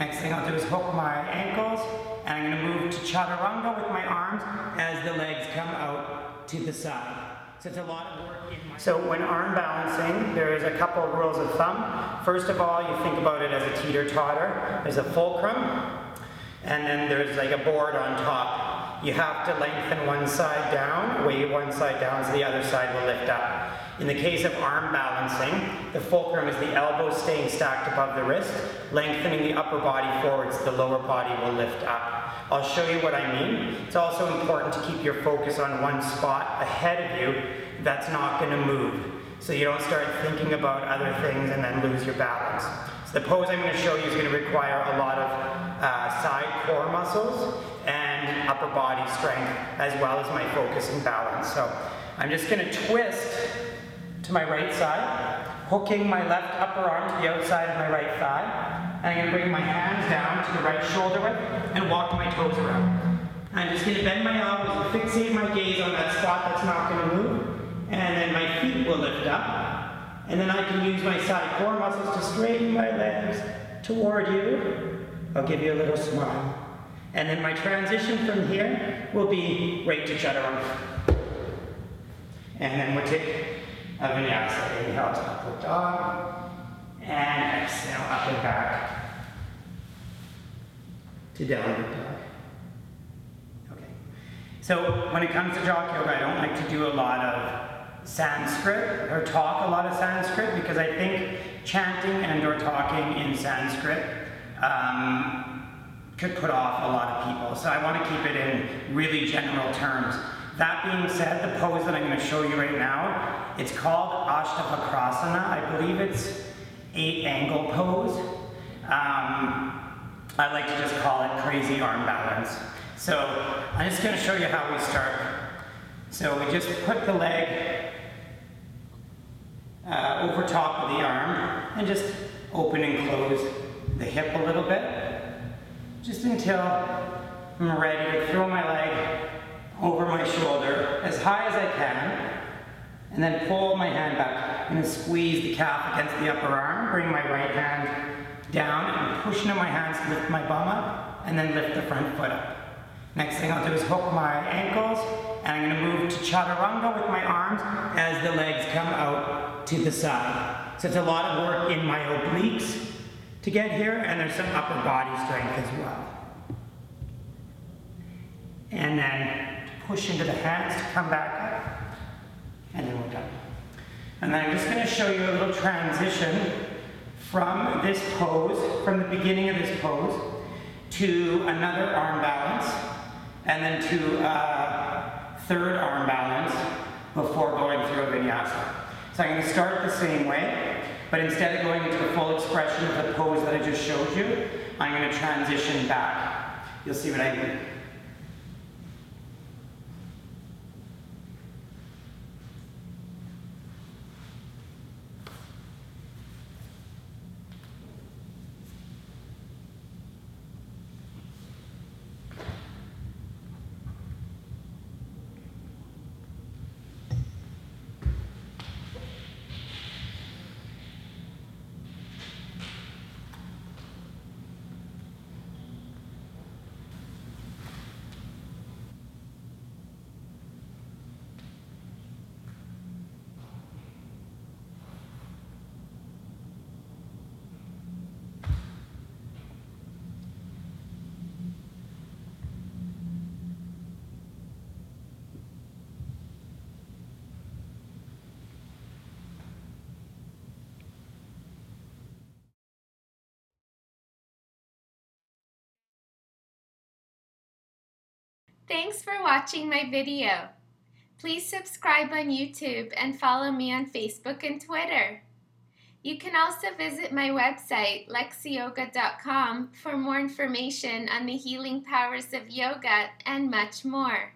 Next thing I'll do is hook my ankles, and I'm going to move to chaturanga with my arms as the legs come out to the side. So it's a lot of work in my... So when arm balancing, there's a couple of rules of thumb. First of all, you think about it as a teeter-totter. There's a fulcrum, and then there's like a board on top. You have to lengthen one side down, weight one side down, so the other side will lift up. In the case of arm balancing, the fulcrum is the elbow staying stacked above the wrist, lengthening the upper body forward so the lower body will lift up. I'll show you what I mean. It's also important to keep your focus on one spot ahead of you that's not going to move, so you don't start thinking about other things and then lose your balance. So the pose I'm going to show you is going to require a lot of side core muscles and upper body strength, as well as my focus and balance. So I'm just going to twist to my right side, hooking my left upper arm to the outside of my right thigh. And I'm going to bring my hands down to the right shoulder width and walk my toes around. I'm just going to bend my elbows and fixate my gaze on that spot that's not going to move. And then my feet will lift up. And then I can use my side core muscles to straighten my legs toward you. I'll give you a little smile. And then my transition from here will be right to chaturanga. And then we'll take a vinyasa. Inhale to upward dog, and exhale up and back to downward dog. Okay. So when it comes to Jok Yoga, I don't like to do a lot of Sanskrit or talk a lot of Sanskrit, because I think chanting and or talking in Sanskrit could put off a lot of people. So I want to keep it in really general terms. That being said, the pose that I'm going to show you right now, it's called Ashtavakrasana. I believe it's 8-angle pose. I like to just call it crazy arm balance. So I'm just going to show you how we start. So we just put the leg over top of the arm and just open and close the hip a little bit, just until I'm ready to throw my leg over my shoulder as high as I can, and then pull my hand back. I'm going to squeeze the calf against the upper arm, bring my right hand down, and push into my hands to lift my bum up, and then lift the front foot up. Next thing I'll do is hook my ankles, and I'm going to move to chaturanga with my arms as the legs come out to the side. So it's a lot of work in my obliques to get here, and there's some upper body strength as well. And then push into the hands to come back up, and then we're done. And then I'm just going to show you a little transition from this pose, from the beginning of this pose, to another arm balance, and then to a third arm balance before going through a vinyasa. So I'm going to start the same way, but instead of going into the full expression of the pose that I just showed you, I'm going to transition back. You'll see what I mean. Thanks for watching my video. Please subscribe on YouTube and follow me on Facebook and Twitter. You can also visit my website, LexiYoga.com, for more information on the healing powers of yoga and much more.